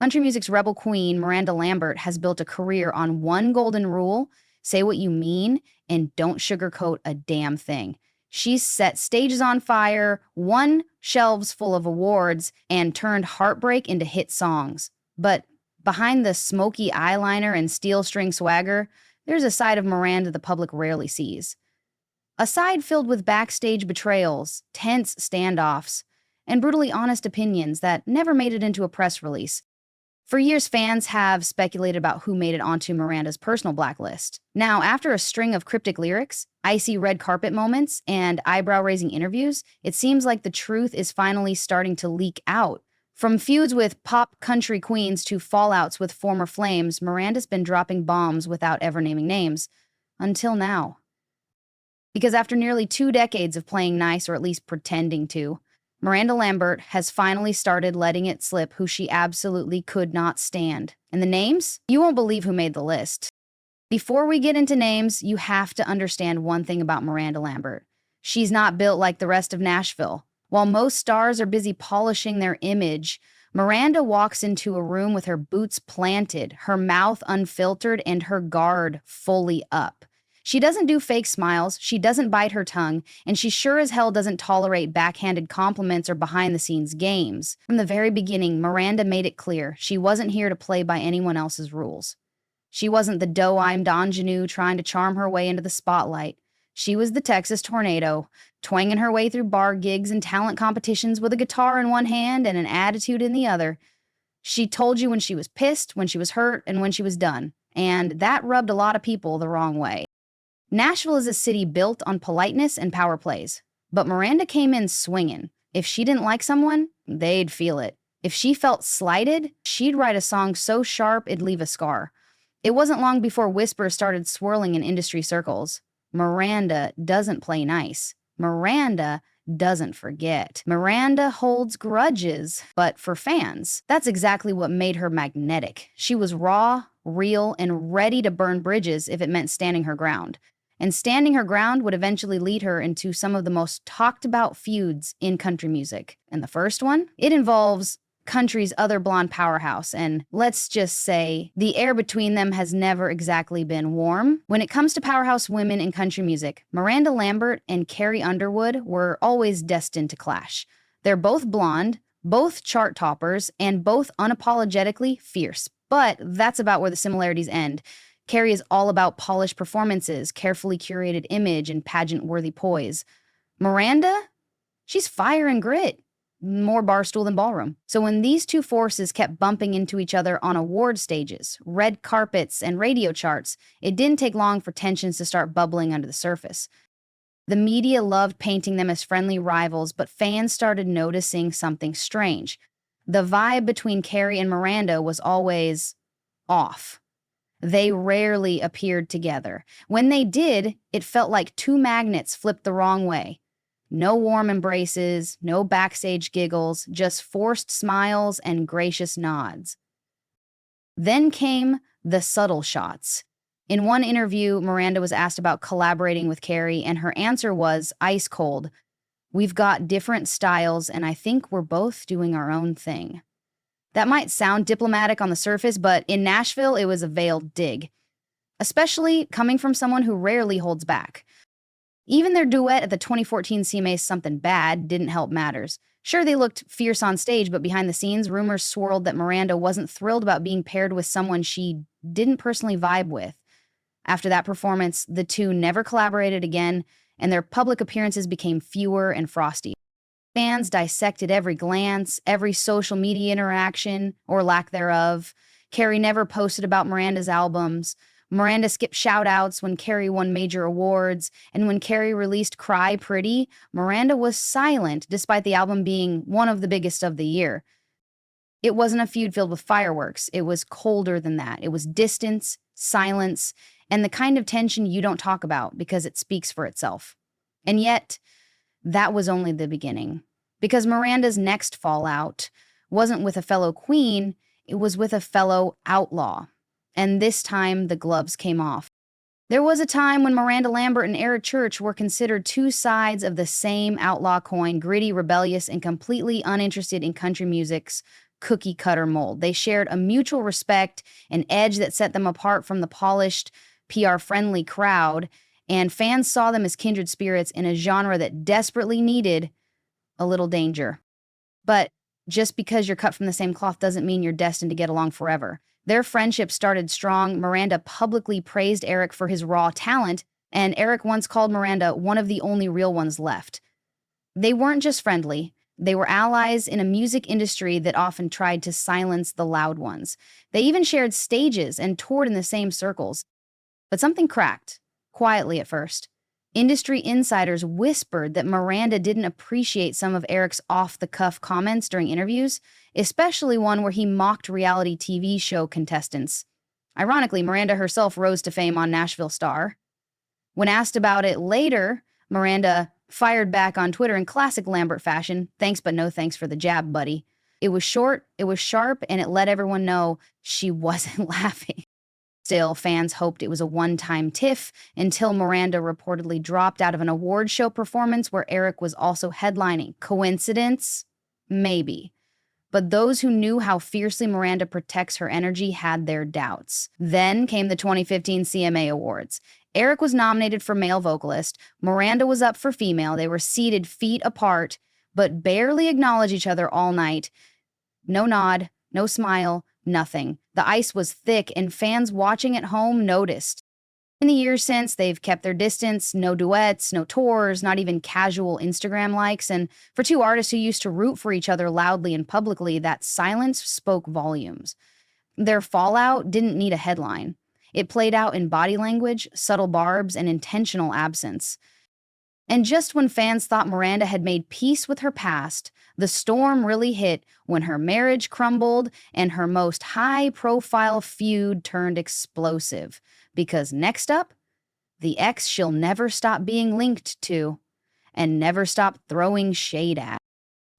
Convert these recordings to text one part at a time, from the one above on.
Country music's rebel queen, Miranda Lambert, has built a career on one golden rule: say what you mean and don't sugarcoat a damn thing. She's set stages on fire, won shelves full of awards, and turned heartbreak into hit songs. But behind the smoky eyeliner and steel string swagger, there's a side of Miranda the public rarely sees. A side filled with backstage betrayals, tense standoffs, and brutally honest opinions that never made it into a press release. For years, fans have speculated about who made it onto Miranda's personal blacklist. Now, after a string of cryptic lyrics, icy red carpet moments, and eyebrow-raising interviews, it seems like the truth is finally starting to leak out. From feuds with pop country queens to fallouts with former flames, Miranda's been dropping bombs without ever naming names. Until now. Because after nearly 2 decades of playing nice, or at least pretending to, Miranda Lambert has finally started letting it slip who she absolutely could not stand. And the names? You won't believe who made the list. Before we get into names, you have to understand one thing about Miranda Lambert. She's not built like the rest of Nashville. While most stars are busy polishing their image, Miranda walks into a room with her boots planted, her mouth unfiltered, and her guard fully up. She doesn't do fake smiles, she doesn't bite her tongue, and she sure as hell doesn't tolerate backhanded compliments or behind-the-scenes games. From the very beginning, Miranda made it clear she wasn't here to play by anyone else's rules. She wasn't the doe-eyed ingenue trying to charm her way into the spotlight. She was the Texas tornado, twanging her way through bar gigs and talent competitions with a guitar in one hand and an attitude in the other. She told you when she was pissed, when she was hurt, and when she was done. And that rubbed a lot of people the wrong way. Nashville is a city built on politeness and power plays. But Miranda came in swinging. If she didn't like someone, they'd feel it. If she felt slighted, she'd write a song so sharp it'd leave a scar. It wasn't long before whispers started swirling in industry circles. Miranda doesn't play nice. Miranda doesn't forget. Miranda holds grudges, but for fans, that's exactly what made her magnetic. She was raw, real, and ready to burn bridges if it meant standing her ground. And standing her ground would eventually lead her into some of the most talked about feuds in country music. And the first one? It involves country's other blonde powerhouse, and let's just say the air between them has never exactly been warm. When it comes to powerhouse women in country music, Miranda Lambert and Carrie Underwood were always destined to clash. They're both blonde, both chart toppers, and both unapologetically fierce. But that's about where the similarities end. Carrie is all about polished performances, carefully curated image, and pageant-worthy poise. Miranda? She's fire and grit. More barstool than ballroom. So when these two forces kept bumping into each other on award stages, red carpets, and radio charts, it didn't take long for tensions to start bubbling under the surface. The media loved painting them as friendly rivals, but fans started noticing something strange. The vibe between Carrie and Miranda was always off. They rarely appeared together. When they did, it felt like two magnets flipped the wrong way. No warm embraces, no backstage giggles, just forced smiles and gracious nods. Then came the subtle shots. In one interview, Miranda was asked about collaborating with Carrie, and her answer was ice cold. "We've got different styles, and I think we're both doing our own thing." That might sound diplomatic on the surface, but in Nashville, it was a veiled dig. Especially coming from someone who rarely holds back. Even their duet at the 2014 CMA's Something Bad didn't help matters. Sure, they looked fierce on stage, but behind the scenes, rumors swirled that Miranda wasn't thrilled about being paired with someone she didn't personally vibe with. After that performance, the two never collaborated again, and their public appearances became fewer and frosty. Fans dissected every glance, every social media interaction, or lack thereof. Carrie never posted about Miranda's albums. Miranda skipped shout-outs when Carrie won major awards, and when Carrie released Cry Pretty, Miranda was silent despite the album being one of the biggest of the year. It wasn't a feud filled with fireworks. It was colder than that. It was distance, silence, and the kind of tension you don't talk about because it speaks for itself. And yet, that was only the beginning. Because Miranda's next fallout wasn't with a fellow queen, it was with a fellow outlaw. And this time, the gloves came off. There was a time when Miranda Lambert and Eric Church were considered two sides of the same outlaw coin, gritty, rebellious, and completely uninterested in country music's cookie-cutter mold. They shared a mutual respect, an edge that set them apart from the polished, PR-friendly crowd, and fans saw them as kindred spirits in a genre that desperately needed a little danger. But just because you're cut from the same cloth doesn't mean you're destined to get along forever. Their friendship started strong. Miranda publicly praised Eric for his raw talent, and Eric once called Miranda one of the only real ones left. They weren't just friendly, they were allies in a music industry that often tried to silence the loud ones. They even shared stages and toured in the same circles. But something cracked, quietly at first. Industry insiders whispered that Miranda didn't appreciate some of Eric's off-the-cuff comments during interviews, especially one where he mocked reality TV show contestants. Ironically, Miranda herself rose to fame on Nashville Star. When asked about it later, Miranda fired back on Twitter in classic Lambert fashion, "Thanks but no thanks for the jab, buddy." It was short, it was sharp, and it let everyone know she wasn't laughing. Still, fans hoped it was a one-time tiff until Miranda reportedly dropped out of an award show performance where Eric was also headlining. Coincidence? Maybe. But those who knew how fiercely Miranda protects her energy had their doubts. Then came the 2015 CMA Awards. Eric was nominated for male vocalist. Miranda was up for female. They were seated feet apart, but barely acknowledged each other all night. No nod, no smile, nothing. The ice was thick, and fans watching at home noticed. In the years since, they've kept their distance, no duets, no tours, not even casual Instagram likes, and for two artists who used to root for each other loudly and publicly, that silence spoke volumes. Their fallout didn't need a headline. It played out in body language, subtle barbs, and intentional absence. And just when fans thought Miranda had made peace with her past, the storm really hit when her marriage crumbled and her most high-profile feud turned explosive. Because next up, the ex she'll never stop being linked to and never stop throwing shade at.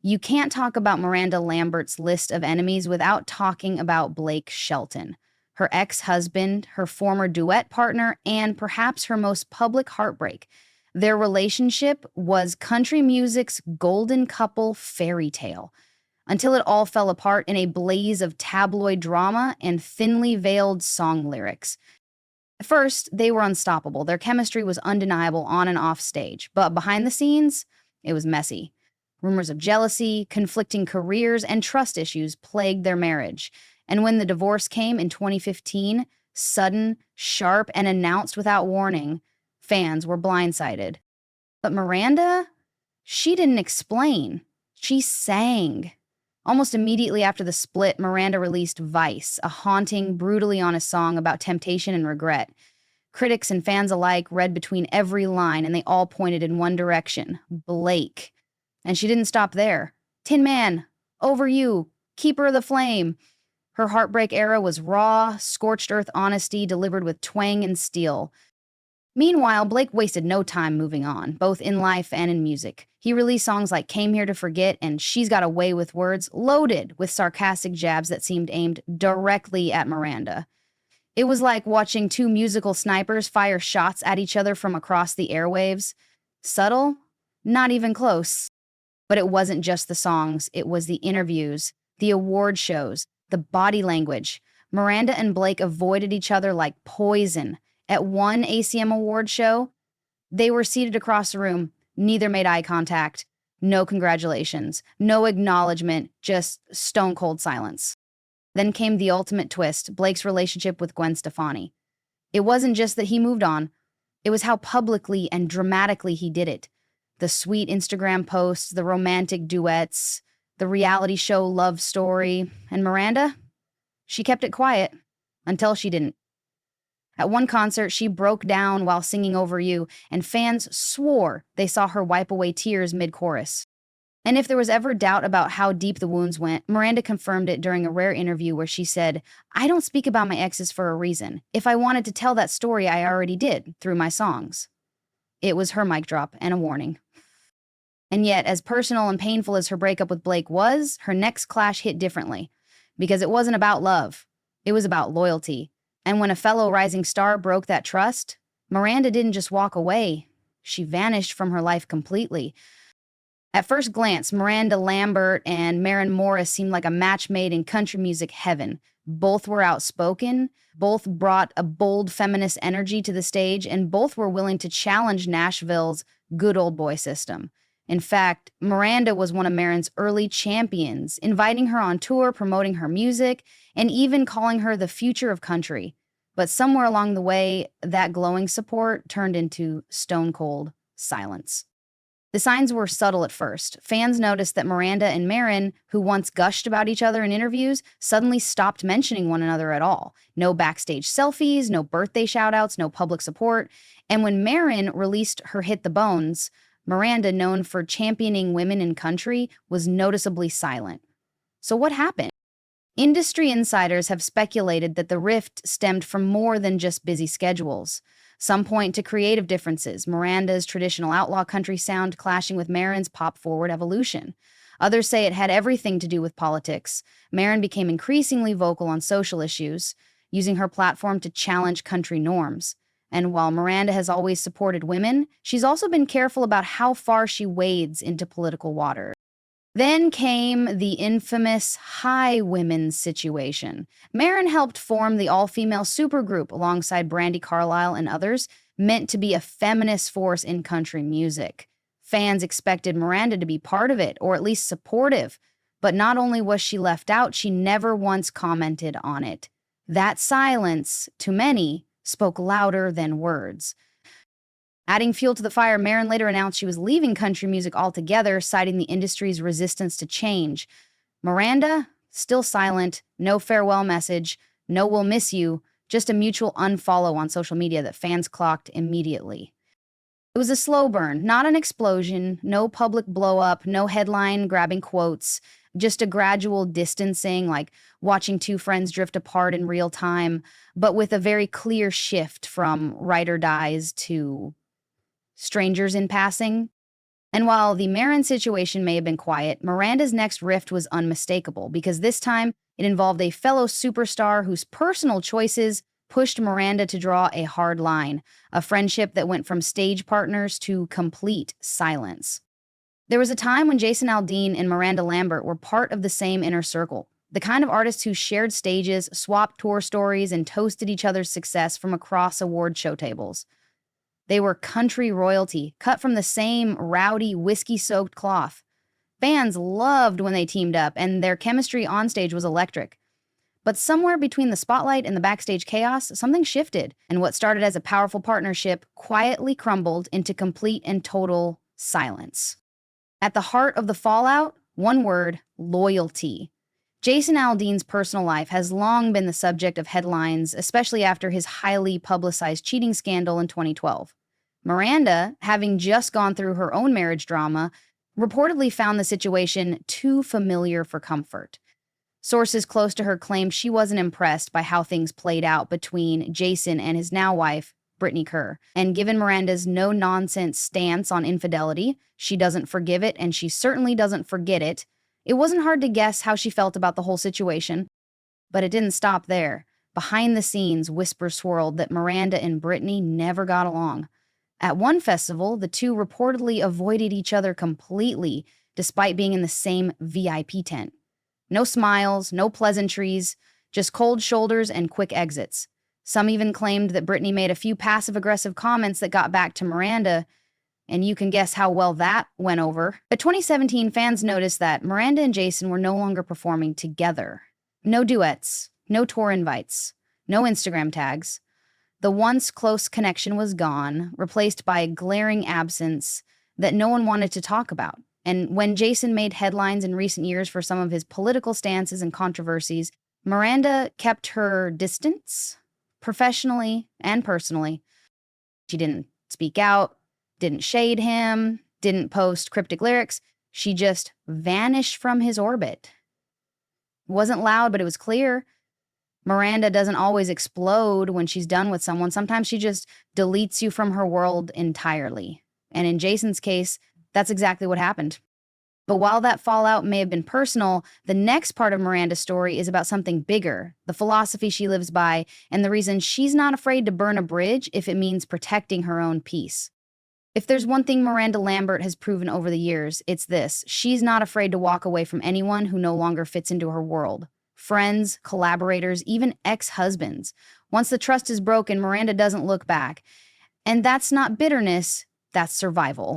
You can't talk about Miranda Lambert's list of enemies without talking about Blake Shelton, her ex-husband, her former duet partner, and perhaps her most public heartbreak. Their relationship was country music's golden couple fairy tale, until it all fell apart in a blaze of tabloid drama and thinly veiled song lyrics. At first, they were unstoppable. Their chemistry was undeniable on and off stage, but behind the scenes, it was messy. Rumors of jealousy, conflicting careers, and trust issues plagued their marriage. And when the divorce came in 2015, sudden, sharp, and announced without warning, fans were blindsided. But Miranda, she didn't explain. She sang. Almost immediately after the split, Miranda released Vice, a haunting, brutally honest song about temptation and regret. Critics and fans alike read between every line, and they all pointed in one direction: Blake. And she didn't stop there. Tin Man, Over You, Keeper of the Flame. Her heartbreak era was raw, scorched earth honesty delivered with twang and steel. Meanwhile, Blake wasted no time moving on, both in life and in music. He released songs like Came Here to Forget and She's Got a Way with Words, loaded with sarcastic jabs that seemed aimed directly at Miranda. It was like watching two musical snipers fire shots at each other from across the airwaves. Subtle? Not even close. But it wasn't just the songs, it was the interviews, the award shows, the body language. Miranda and Blake avoided each other like poison. At one ACM award show, they were seated across the room. Neither made eye contact. No congratulations. No acknowledgement. Just stone cold silence. Then came the ultimate twist, Blake's relationship with Gwen Stefani. It wasn't just that he moved on. It was how publicly and dramatically he did it. The sweet Instagram posts, the romantic duets, the reality show love story. And Miranda? She kept it quiet until she didn't. At one concert, she broke down while singing Over You, and fans swore they saw her wipe away tears mid-chorus. And if there was ever doubt about how deep the wounds went, Miranda confirmed it during a rare interview where she said, "I don't speak about my exes for a reason. If I wanted to tell that story, I already did, through my songs." It was her mic drop and a warning. And yet, as personal and painful as her breakup with Blake was, her next clash hit differently. Because it wasn't about love. It was about loyalty. And when a fellow rising star broke that trust, Miranda didn't just walk away. She vanished from her life completely. At first glance, Miranda Lambert and Maren Morris seemed like a match made in country music heaven. Both were outspoken, both brought a bold feminist energy to the stage, and both were willing to challenge Nashville's good old boy system. In fact, Miranda was one of Maren's early champions, inviting her on tour, promoting her music, and even calling her the future of country. But somewhere along the way, that glowing support turned into stone cold silence. The signs were subtle at first. Fans noticed that Miranda and Maren, who once gushed about each other in interviews, suddenly stopped mentioning one another at all. No backstage selfies, no birthday shoutouts, no public support. And when Maren released her hit The Bones, Miranda, known for championing women in country, was noticeably silent. So what happened? Industry insiders have speculated that the rift stemmed from more than just busy schedules. Some point to creative differences, Miranda's traditional outlaw country sound clashing with Maren's pop-forward evolution. Others say it had everything to do with politics. Maren became increasingly vocal on social issues, using her platform to challenge country norms. And while Miranda has always supported women, she's also been careful about how far she wades into political water. Then came the infamous High Women's situation. Maren helped form the all-female supergroup alongside Brandi Carlile and others, meant to be a feminist force in country music. Fans expected Miranda to be part of it, or at least supportive. But not only was she left out, she never once commented on it. That silence, to many, spoke louder than words. Adding fuel to the fire, Maren later announced she was leaving country music altogether, citing the industry's resistance to change. Miranda, still silent, no farewell message, no we'll miss you, just a mutual unfollow on social media that fans clocked immediately. It was a slow burn, not an explosion, no public blow-up, no headline-grabbing quotes, just a gradual distancing, like watching two friends drift apart in real time, but with a very clear shift from ride or dies to strangers in passing. And while the Maren situation may have been quiet, Miranda's next rift was unmistakable because this time it involved a fellow superstar whose personal choices pushed Miranda to draw a hard line, a friendship that went from stage partners to complete silence. There was a time when Jason Aldean and Miranda Lambert were part of the same inner circle, the kind of artists who shared stages, swapped tour stories, and toasted each other's success from across award show tables. They were country royalty, cut from the same rowdy, whiskey-soaked cloth. Fans loved when they teamed up, and their chemistry onstage was electric. But somewhere between the spotlight and the backstage chaos, something shifted, and what started as a powerful partnership quietly crumbled into complete and total silence. At the heart of the fallout, one word: loyalty. Jason Aldean's personal life has long been the subject of headlines, especially after his highly publicized cheating scandal in 2012. Miranda, having just gone through her own marriage drama, reportedly found the situation too familiar for comfort. Sources close to her claim she wasn't impressed by how things played out between Jason and his now wife, Brittany Kerr. And given Miranda's no-nonsense stance on infidelity, she doesn't forgive it and she certainly doesn't forget it, it wasn't hard to guess how she felt about the whole situation. But it didn't stop there. Behind the scenes, whispers swirled that Miranda and Brittany never got along. At one festival, the two reportedly avoided each other completely, despite being in the same VIP tent. No smiles, no pleasantries, just cold shoulders and quick exits. Some even claimed that Brittany made a few passive-aggressive comments that got back to Miranda, and you can guess how well that went over. At 2017, fans noticed that Miranda and Jason were no longer performing together. No duets, no tour invites, no Instagram tags. The once close connection was gone, replaced by a glaring absence that no one wanted to talk about. And when Jason made headlines in recent years for some of his political stances and controversies, Miranda kept her distance, professionally and personally. She didn't speak out, didn't shade him, didn't post cryptic lyrics. She just vanished from his orbit. It wasn't loud, but it was clear. Miranda doesn't always explode when she's done with someone. Sometimes she just deletes you from her world entirely. And in Jason's case, that's exactly what happened. But while that fallout may have been personal, the next part of Miranda's story is about something bigger, the philosophy she lives by, and the reason she's not afraid to burn a bridge if it means protecting her own peace. If there's one thing Miranda Lambert has proven over the years, it's this. She's not afraid to walk away from anyone who no longer fits into her world. Friends, collaborators, even ex-husbands. Once the trust is broken, Miranda doesn't look back. And that's not bitterness, that's survival.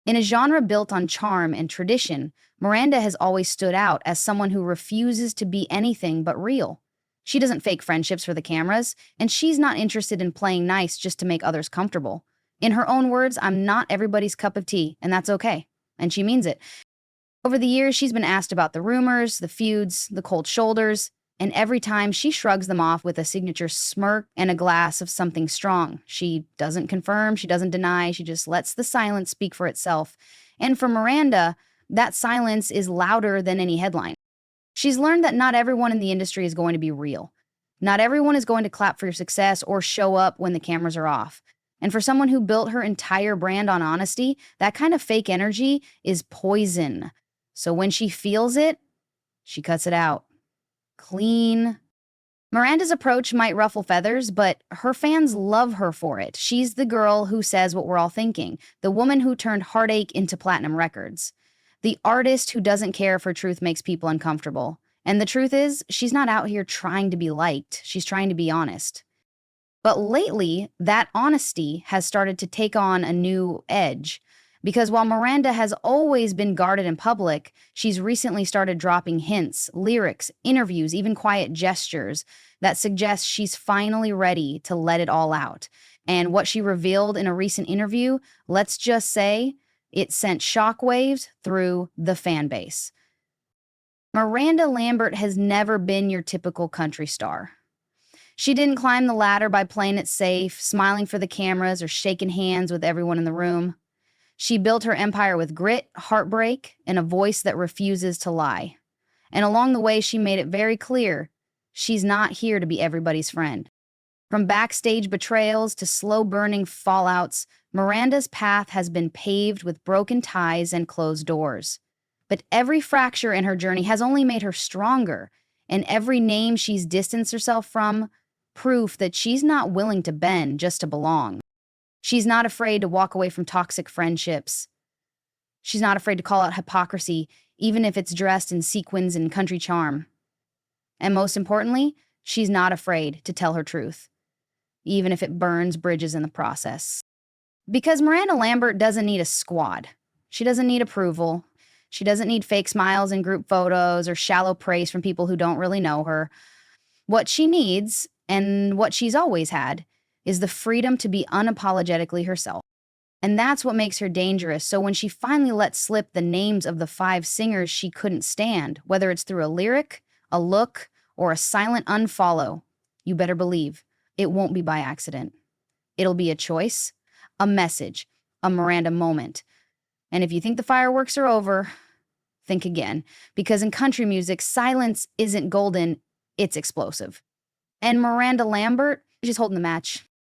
In a genre built on charm and tradition, Miranda has always stood out as someone who refuses to be anything but real. She doesn't fake friendships for the cameras, and she's not interested in playing nice just to make others comfortable. In her own words, I'm not everybody's cup of tea, and that's okay. And she means it. Over the years, she's been asked about the rumors, the feuds, the cold shoulders, and every time she shrugs them off with a signature smirk and a glass of something strong. She doesn't confirm, she doesn't deny, she just lets the silence speak for itself. And for Miranda, that silence is louder than any headline. She's learned that not everyone in the industry is going to be real. Not everyone is going to clap for your success or show up when the cameras are off. And for someone who built her entire brand on honesty, that kind of fake energy is poison. So when she feels it, she cuts it out. Clean. Miranda's approach might ruffle feathers, but her fans love her for it. She's the girl who says what we're all thinking, the woman who turned heartache into platinum records, the artist who doesn't care if her truth makes people uncomfortable. And the truth is, she's not out here trying to be liked. She's trying to be honest. But lately, that honesty has started to take on a new edge. Because while Miranda has always been guarded in public, she's recently started dropping hints, lyrics, interviews, even quiet gestures that suggest she's finally ready to let it all out. And what she revealed in a recent interview, let's just say, it sent shockwaves through the fan base. Miranda Lambert has never been your typical country star. She didn't climb the ladder by playing it safe, smiling for the cameras, or shaking hands with everyone in the room. She built her empire with grit, heartbreak, and a voice that refuses to lie. And along the way, she made it very clear she's not here to be everybody's friend. From backstage betrayals to slow-burning fallouts, Miranda's path has been paved with broken ties and closed doors. But every fracture in her journey has only made her stronger, and every name she's distanced herself from, proof that she's not willing to bend just to belong. She's not afraid to walk away from toxic friendships. She's not afraid to call out hypocrisy, even if it's dressed in sequins and country charm. And most importantly, she's not afraid to tell her truth, even if it burns bridges in the process. Because Miranda Lambert doesn't need a squad. She doesn't need approval. She doesn't need fake smiles in group photos or shallow praise from people who don't really know her. What she needs, and what she's always had, is the freedom to be unapologetically herself. And that's what makes her dangerous. So when she finally lets slip the names of the 5 singers she couldn't stand, whether it's through a lyric, a look, or a silent unfollow, you better believe it won't be by accident. It'll be a choice, a message, a Miranda moment. And if you think the fireworks are over, think again. Because in country music, silence isn't golden, it's explosive. And Miranda Lambert, she's holding the match.